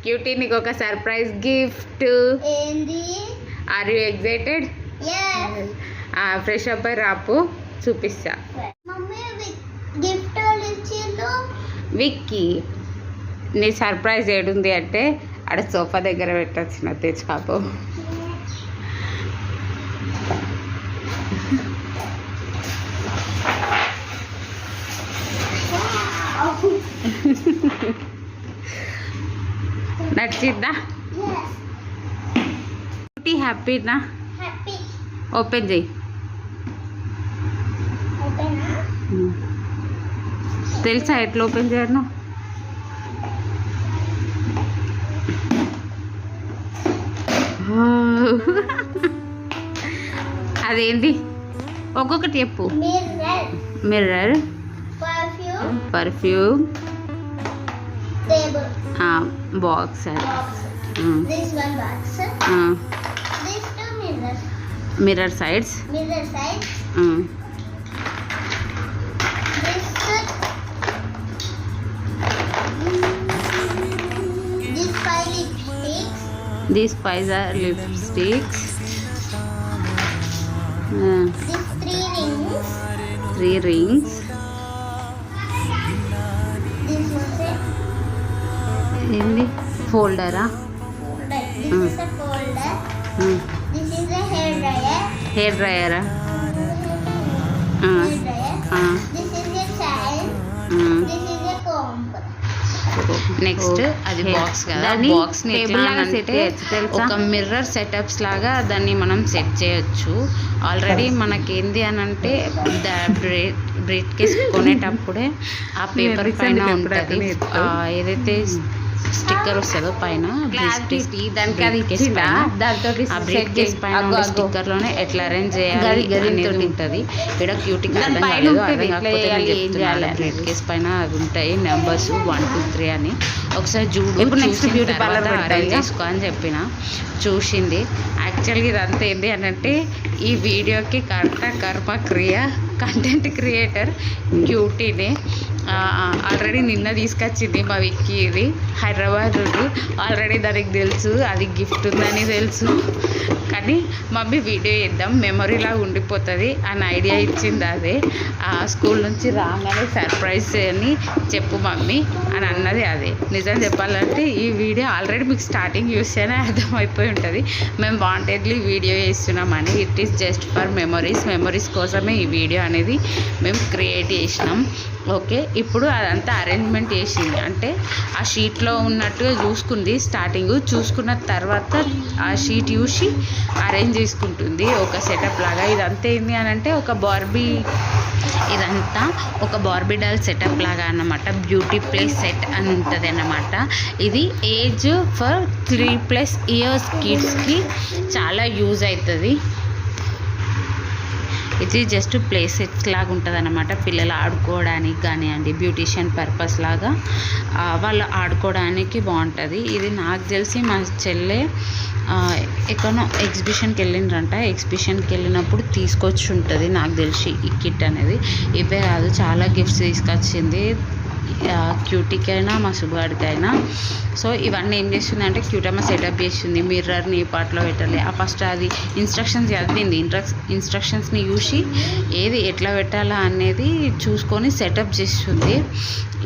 Cutie నీకు ఒక surprise gift. ఏంది? Are you excited? Fresh up అయి రాపు చూపిస్తా. మమ్మీ గిఫ్ట్ ఇచ్చిండు. విక్కీ నీ సర్ప్రైజ్ ఏడుంది అంటే ఆడ సోఫా దగ్గర పెట్టొచ్చిన తెచ్చుకాపు. నచ్చిందా? హ్యాపీనా? ఓపెన్ చెయ్యి. తెలుసా ఎట్లా ఓపెన్ చేయను? అదేంటి ఒక్కొక్కటి చెప్పు. Mirror, perfume, box, mirror sides, these 5 are lipsticks. These 3 rings. This was it. ఏంది ఫోల్డరా? This is a folder. This is a hair dryer. Hair డ్రయరా? Hair dryer. This is a child. This is a comb. Next అది box కదా, box ని ఒక mirror setups లాగా దాన్ని మనం సెట్ చేయొచ్చు. ఆల్రెడీ మనకేంది అని అంటే బ్రీఫ్ కేస్ కొనేటప్పుడే ఆ పేపర్ పైన ఉంటుంది ఏదైతే స్టిక్కర్ వస్తుందో పైన స్టిక్కర్ లోనే ఎట్లా అరేంజ్ చేయాలి అనేది ఉంటుంది. ఇక్కడ క్యూటీ అర్థం కాలేదు, అర్థం కాకపోతే బ్రీఫ్ కేస్ పైన అవి ఉంటాయి నెంబర్స్ 1 2 3 అని. ఒకసారి చూడు, నెక్స్ట్ బ్యూటీ పార్లర్ అరేంజ్ చేసుకో అని చెప్పిన. చూసింది. యాక్చువల్గా ఇదంతా ఏంటి అని అంటే ఈ వీడియోకి కర్మ క్రియ కంటెంట్ క్రియేటర్ క్యూటీనే. ఆల్రెడీ నిన్న తీసుకొచ్చింది మా విక్కీ. ఇది హైదరాబాద్ నుండి. ఆల్రెడీ దానికి తెలుసు అది గిఫ్ట్ ఉందని తెలుసు, కానీ మమ్మీ వీడియో చేద్దాం మెమొరీలా ఉండిపోతుంది అని ఐడియా ఇచ్చింది. అదే స్కూల్ నుంచి రాగానే సర్ప్రైజ్ అని చెప్పు మమ్మీ అని అన్నది. అదే నిజం చెప్పాలంటే ఈ వీడియో ఆల్రెడీ మీకు స్టార్టింగ్ చూస్తేనే అర్థమైపోయి ఉంటుంది మేము వాంటెడ్లీ వీడియో చేస్తున్నామని. It is just for memories కోసమే ఈ వీడియో అనేది మేము క్రియేట్ చేసినాం. ఓకే, ఇప్పుడు అదంతా అరేంజ్మెంట్ చేసింది అంటే ఆ షీట్లో ఉన్నట్టుగా చూసుకుంది. స్టార్టింగ్ చూసుకున్న తర్వాత ఆ షీట్ చూసి అరేంజ్ చేసుకుంటుంది ఒక సెటప్ లాగా. ఇదంతా ఏంది అని అంటే ఇదంతా ఒక బార్బీ డాల్ సెటప్ లాగా అన్నమాట. బ్యూటీ ప్లేస్ సెట్ అని ఉంటుంది అన్నమాట. ఇది ఏజ్ ఫర్ 3+ ఇయర్స్ కిడ్స్కి చాలా యూజ్ అవుతుంది. ఇది జస్ట్ ప్లే సెట్స్ లాగా ఉంటుంది అన్నమాట. పిల్లలు ఆడుకోవడానికి కానివ్వండి, బ్యూటీషియన్ పర్పస్ లాగా వాళ్ళు ఆడుకోవడానికి బాగుంటుంది. ఇది నాకు తెలిసి మా చెల్లె ఎక్కడో ఎగ్జిబిషన్కి వెళ్ళిండ్రంట. ఎగ్జిబిషన్కి వెళ్ళినప్పుడు తీసుకొచ్చి ఉంటుంది నాకు తెలిసి ఈ కిట్ అనేది. ఇవే కాదు చాలా గిఫ్ట్స్ తీసుకొచ్చింది క్యూటీకైనా మా సుబ్బాడికైనా. సో ఇవన్నీ ఏం చేస్తుంది అంటే క్యూటమ్మ సెటప్ చేస్తుంది. మిర్రర్ని ఈ పార్ట్లో పెట్టాలి. ఫస్ట్ అది ఇన్స్ట్రక్షన్స్ చదివింది. ఇన్స్ట్రక్షన్స్ని చూసి ఏది ఎట్లా పెట్టాలా అనేది చూసుకొని సెటప్ చేస్తుంది.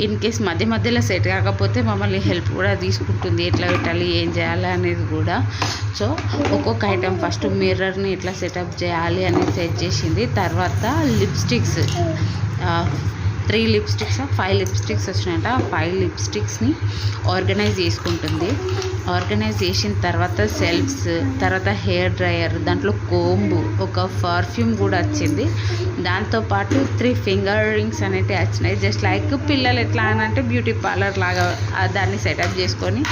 ఇన్ కేస్ మధ్యలో సెట్ కాకపోతే మమ్మల్ని హెల్ప్ కూడా తీసుకుంటుంది, ఎట్లా పెట్టాలి ఏం చేయాలి అనేది కూడా. సో ఒక్కొక్క ఐటెం ఫస్ట్ మిర్రర్ని ఎట్లా సెటప్ చేయాలి అనేది సెట్ చేసింది. తర్వాత లిప్స్టిక్స్ 3 లిప్స్టిక్స్ 5 లిప్స్టిక్స్ వచ్చినాయంట. 5 లిప్స్టిక్స్ని ఆర్గనైజ్ చేసుకుంటుంది. ఆర్గనైజ్ చేసిన తర్వాత సెల్ఫ్స్, తర్వాత హెయిర్ డ్రయర్, దాంట్లో కోంబు, ఒక పర్ఫ్యూమ్ కూడా వచ్చింది. దాంతోపాటు 3 ఫింగర్ రింగ్స్ అనేవి వచ్చినాయి. జస్ట్ లైక్ పిల్లలు ఎట్లా అని అంటే బ్యూటీ పార్లర్ లాగా దాన్ని సెటప్ చేసుకొని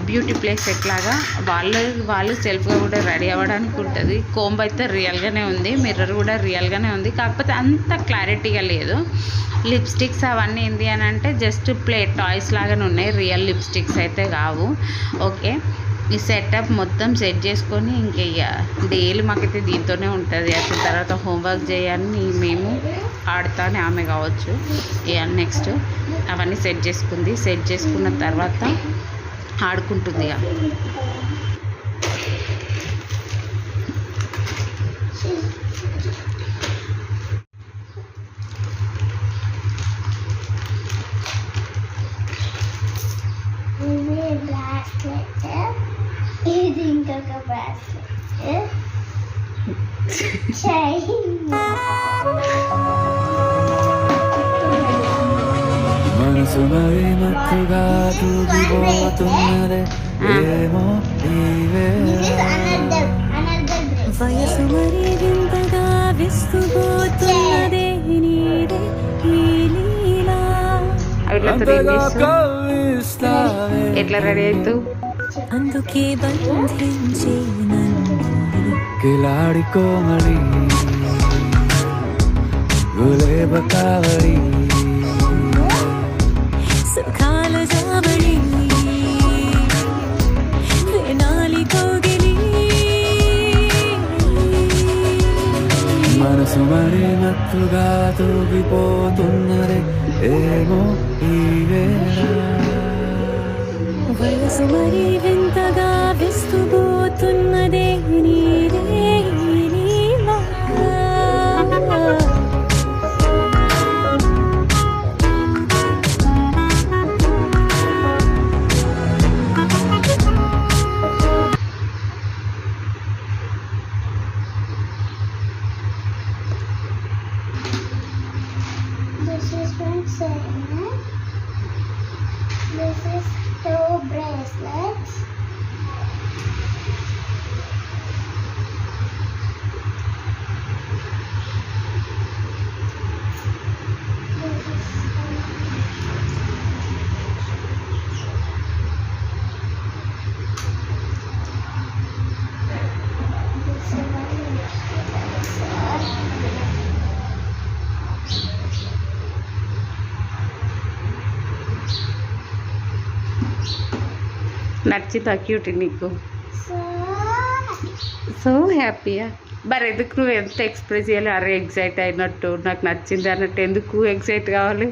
బ్యూటీ ప్లేస్ ఎట్లాగా వాళ్ళు సెల్ఫ్గా కూడా రెడీ అవ్వడానికి ఉంటుంది. కోంబ్ అయితే రియల్గానే ఉంది, మిర్రర్ కూడా రియల్గానే ఉంది, కాకపోతే అంత క్లారిటీగా లేదు. లిప్స్టిక్స్ అవన్నీ ఏంటి అని అంటే జస్ట్ ప్లే టాయ్స్ లాగానే ఉన్నాయి, రియల్ లిప్స్టిక్స్ అయితే కావు. ఓకే, ఈ సెటప్ మొత్తం సెట్ చేసుకొని ఇంక డైలీ మాకైతే దీంతోనే ఉంటుంది. అసలు తర్వాత హోంవర్క్ చేయాలని మేము ఆడుతానే ఆమె కావచ్చు. నెక్స్ట్ అవన్నీ సెట్ చేసుకుంది. సెట్ చేసుకున్న తర్వాత ఆడుకుంటుంది ఇక. ఇది బ్రాస్లెట్, ఇది ఇంకొక బ్రాస్లెట్, మనసు మరి మత్తుగా తూగిపోతున్నదే ఏమో ఈ వేళ. వయసు మరి వింతగా విస్తుపోతున్నదే నీదే ఈ లీలా. అంతగా కవ్విస్తావే ఎట్లా రెడీ అవుతావు? అందుకే బంధించే నన్ను కిలాడి కోమలి గులేబ కావడి సుఖాల జాబడి వేనాలి కోగిలి. మనసు మరి మత్తుగా తూగిపోతున్నదే ఏమో ఈ వేళ. వయసు మరి వింతగా విస్తుపోతున్నదే నీదే ఈ లీలా. This is one Serena. This is two bracelets. నచ్చిందా క్యూటీ నీకు? So సో హ్యాపీయా? మరి ఎందుకు నువ్వు ఎంత ఎక్స్ప్రెస్ చేయాలి? అరే ఎగ్జైట్ అయినట్టు, నాకు నచ్చింది అన్నట్టు ఎందుకు ఎగ్జైట్ కావాలి?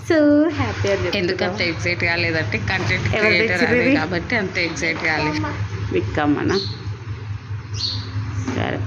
సో హ్యాపీ అని ఎందుకు అంత ఎగ్జైట్ కాలేదంటే కంటెంట్ క్రియేటర్ అదే కాబట్టి అంత ఎగ్జైట్ కాలేదు. విక్కమ్మనా? సరే.